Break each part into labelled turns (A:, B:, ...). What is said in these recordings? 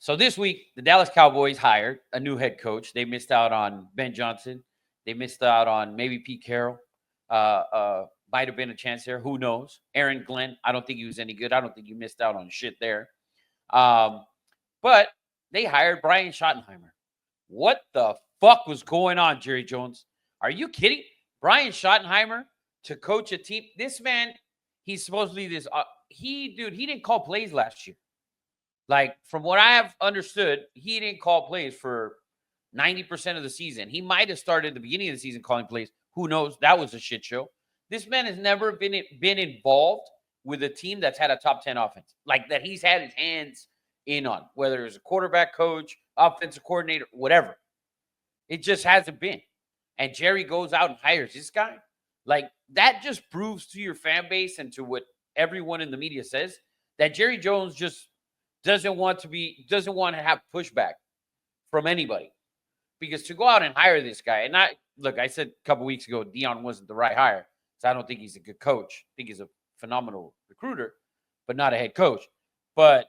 A: So this week, the Dallas Cowboys hired a new head coach. They missed out on Ben Johnson. They missed out on maybe Pete Carroll. Might have been a chance there. Who knows? Aaron Glenn. I don't think he was any good. I don't think you missed out on shit there. But they hired Brian Schottenheimer. What the fuck was going on, Jerry Jones? Are you kidding? Brian Schottenheimer to coach a team. This man, he's supposedly this. He didn't call plays last year. Like, from what I have understood, he didn't call plays for 90% of the season. He might have started at the beginning of the season calling plays. Who knows? That was a shit show. This man has never been involved with a team that's had a top 10 offense, like that he's had his hands in on, whether it's a quarterback coach, offensive coordinator, whatever. It just hasn't been. And Jerry goes out and hires this guy. Like, that just proves to your fan base and to what everyone in the media says that Jerry Jones just doesn't want to have pushback from anybody. Because to go out and hire this guy, and I said a couple weeks ago, Dion wasn't the right hire. So I don't think he's a good coach. I think he's a phenomenal recruiter, but not a head coach. But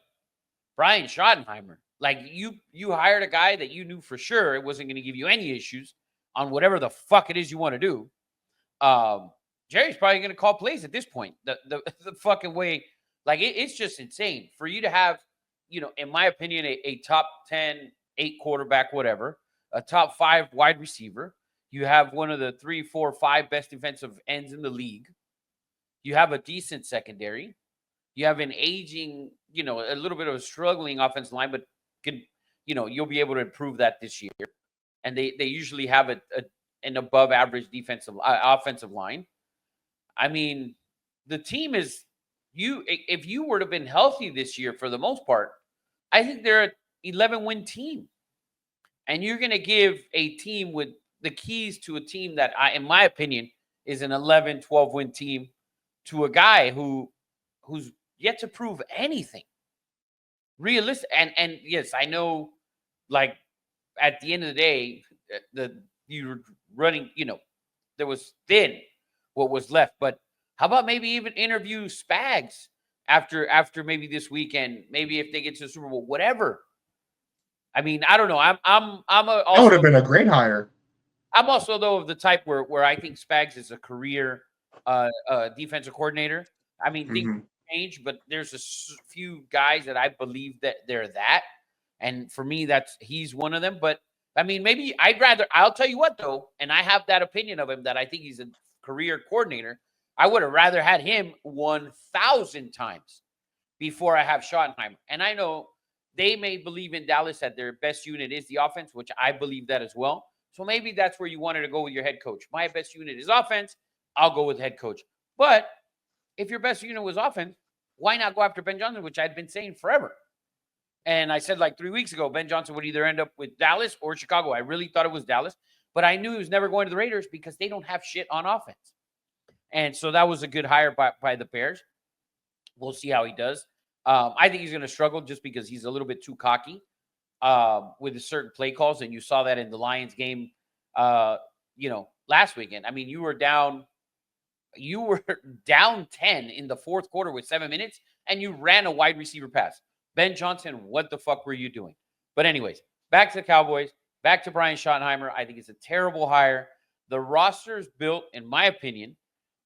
A: Brian Schottenheimer, like, you hired a guy that you knew for sure it wasn't going to give you any issues on whatever the fuck it is you want to do. Jerry's probably going to call plays at this point. The fucking way, like, it's just insane for you to have, in my opinion, a top 10, 8 quarterback, whatever, a top 5 wide receiver. You have one of the 3, 4, 5 best defensive ends in the league. You have a decent secondary. You have an aging, a little bit of a struggling offensive line, but you'll be able to improve that this year. And they usually have an above average offensive line. I mean, the team is if you were to have been healthy this year for the most part, I think they're an 11-win team. And you're going to give a team with the keys to a team that, in my opinion, is an 11, 12-win team to a guy who's yet to prove anything. Realistic. And yes, I know, like, at the end of the day, you're running, there was thin what was left. But how about maybe even interview Spags after maybe this weekend, maybe if they get to the Super Bowl, whatever. I mean, I don't know.
B: That would have been a great hire.
A: I'm also, though, of the type where I think Spags is a career defensive coordinator. I mean, things change, but there's a few guys that I believe that they're that. And for me, he's one of them. But, I mean, maybe I'll tell you what, though, and I have that opinion of him that I think he's a career coordinator. I would have rather had him 1,000 times before I have Schottenheimer. And I know they may believe in Dallas that their best unit is the offense, which I believe that as well. So maybe that's where you wanted to go with your head coach. My best unit is offense. I'll go with head coach. But if your best unit was offense, why not go after Ben Johnson, which I'd been saying forever? And I said like 3 weeks ago, Ben Johnson would either end up with Dallas or Chicago. I really thought it was Dallas, but I knew he was never going to the Raiders because they don't have shit on offense. And so that was a good hire by the Bears. We'll see how he does. I think he's going to struggle just because he's a little bit too cocky with certain play calls. And you saw that in the Lions game, last weekend. I mean, you were down 10 in the fourth quarter with 7 minutes, and you ran a wide receiver pass. Ben Johnson, what the fuck were you doing? But anyways, back to the Cowboys, back to Brian Schottenheimer. I think it's a terrible hire. The roster is built, in my opinion,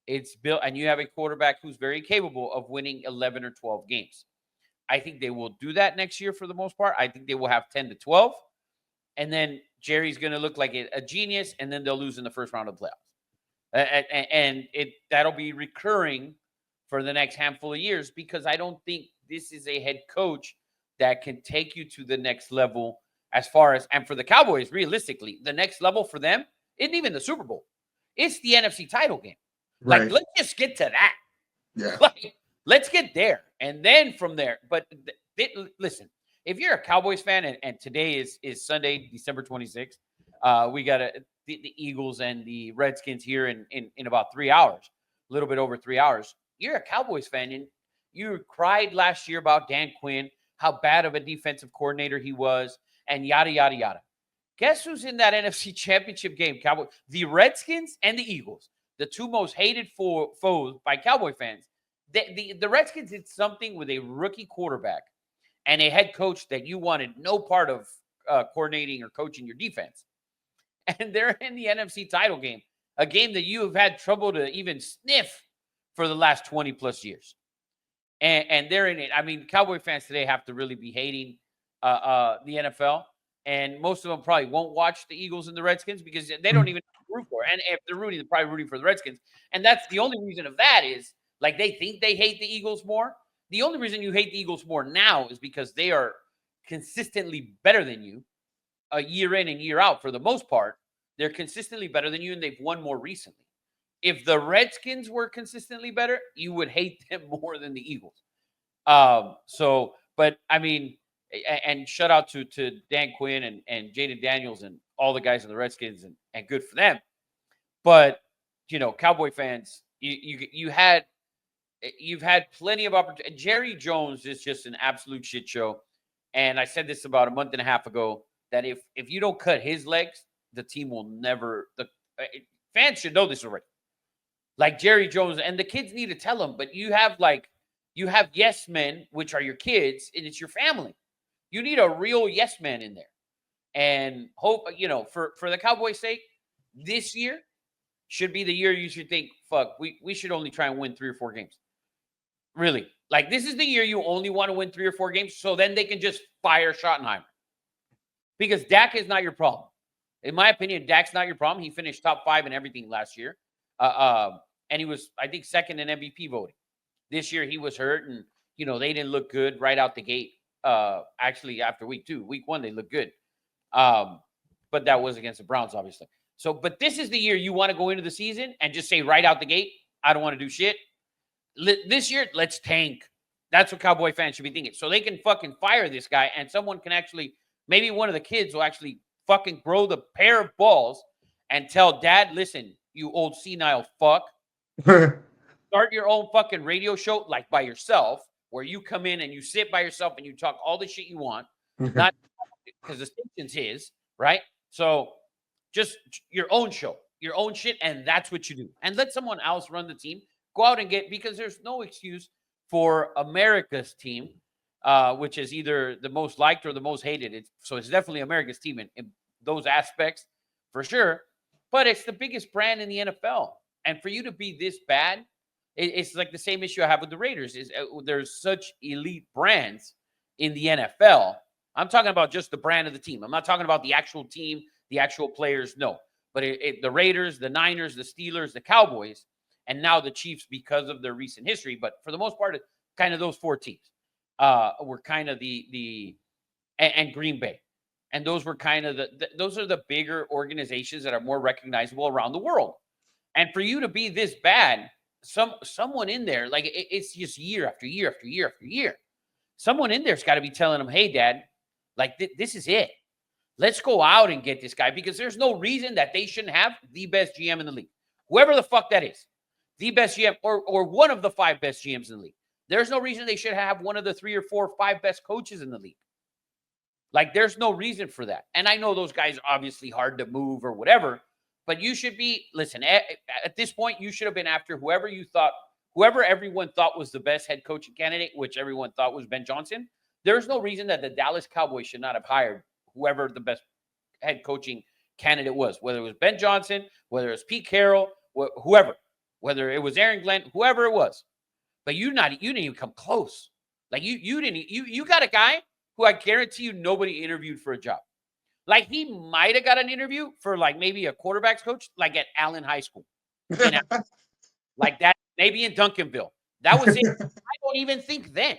A: it's built, and you have a quarterback who's very capable of winning 11 or 12 games. I think they will do that next year for the most part. I think they will have 10 to 12. And then Jerry's going to look like a genius, and then they'll lose in the first round of the playoffs. And that'll be recurring for the next handful of years because I don't think this is a head coach that can take you to the next level as far as, and for the Cowboys, realistically, the next level for them isn't even the Super Bowl. It's the NFC title game.
B: Right.
A: Like, let's just get to that.
B: Yeah.
A: Like, let's get there. And then from there, but listen, if you're a Cowboys fan, and today is Sunday, December 26th, we got the Eagles and the Redskins here in about 3 hours, a little bit over 3 hours. You're a Cowboys fan, and you cried last year about Dan Quinn, how bad of a defensive coordinator he was, and yada, yada, yada. Guess who's in that NFC Championship game, Cowboys? The Redskins and the Eagles, the two most hated foes by Cowboy fans. The Redskins did something with a rookie quarterback and a head coach that you wanted no part of coordinating or coaching your defense. And they're in the NFC title game, a game that you have had trouble to even sniff for the last 20 plus years. And they're in it. I mean, Cowboy fans today have to really be hating the NFL. And most of them probably won't watch the Eagles and the Redskins because they don't even root for it. And if they're rooting, they're probably rooting for the Redskins. And that's the only reason of that is like they think they hate the Eagles more. The only reason you hate the Eagles more now is because they are consistently better than you year in and year out for the most part. They're consistently better than you, and they've won more recently. If the Redskins were consistently better, you would hate them more than the Eagles. But I mean, and shout out to Dan Quinn and Jaden Daniels and all the guys in the Redskins, and good for them. But Cowboy fans, you've had plenty of opportunity. Jerry Jones is just an absolute shit show. And I said this about a month and a half ago that if you don't cut his legs, the team will never. The fans should know this already. Like Jerry Jones, and the kids need to tell them. But you have yes men, which are your kids, and it's your family. You need a real yes man in there. And hope for the Cowboys' sake, this year should be the year you should think, fuck, we should only try and win 3 or 4 games. Really. Like, this is the year you only want to win 3 or 4 games, so then they can just fire Schottenheimer. Because Dak is not your problem. In my opinion, Dak's not your problem. He finished top 5 in everything last year. And he was, I think, second in MVP voting. This year he was hurt, and, they didn't look good right out the gate. Actually, after week 2. Week 1, they looked good. But that was against the Browns, obviously. So, but this is the year you want to go into the season and just say right out the gate, I don't want to do shit. This year, let's tank. That's what Cowboy fans should be thinking. So they can fucking fire this guy, and someone can actually, maybe one of the kids will actually fucking grow the pair of balls and tell dad, listen, you old senile fuck, start your own fucking radio show like by yourself, where you come in and you sit by yourself and you talk all the shit you want, not because the station's his, right? So just your own show, your own shit, and that's what you do. And let someone else run the team. Go out and because there's no excuse for America's team, which is either the most liked or the most hated. So it's definitely America's team in those aspects, for sure. But it's the biggest brand in the NFL. And for you to be this bad, it's like the same issue I have with the Raiders. There's such elite brands in the NFL. I'm talking about just the brand of the team. I'm not talking about the actual team, the actual players, no. But the Raiders, the Niners, the Steelers, the Cowboys, and now the Chiefs because of their recent history. But for the most part, kind of those 4 teams were kind of and Green Bay. And those were kind of those are the bigger organizations that are more recognizable around the world. And for you to be this bad, someone in there, like it's just year after year after year after year. Someone in there's got to be telling them, hey, Dad, like this is it. Let's go out and get this guy, because there's no reason that they shouldn't have the best GM in the league. Whoever the fuck that is, the best GM or one of the 5 best GMs in the league. There's no reason they should have one of the 3 or 4 or 5 best coaches in the league. Like, there's no reason for that. And I know those guys are obviously hard to move or whatever, but you should be, listen, at this point, you should have been after whoever everyone thought was the best head coaching candidate, which everyone thought was Ben Johnson. There's no reason that the Dallas Cowboys should not have hired whoever the best head coaching candidate was, whether it was Ben Johnson, whether it was Pete Carroll, whoever, whether it was Aaron Glenn, whoever it was. But you didn't even come close. Like you got a guy who I guarantee you nobody interviewed for a job. Like, he might have got an interview for like maybe a quarterback's coach, like at Allen High School. Like that, maybe in Duncanville. That was it. I don't even think then.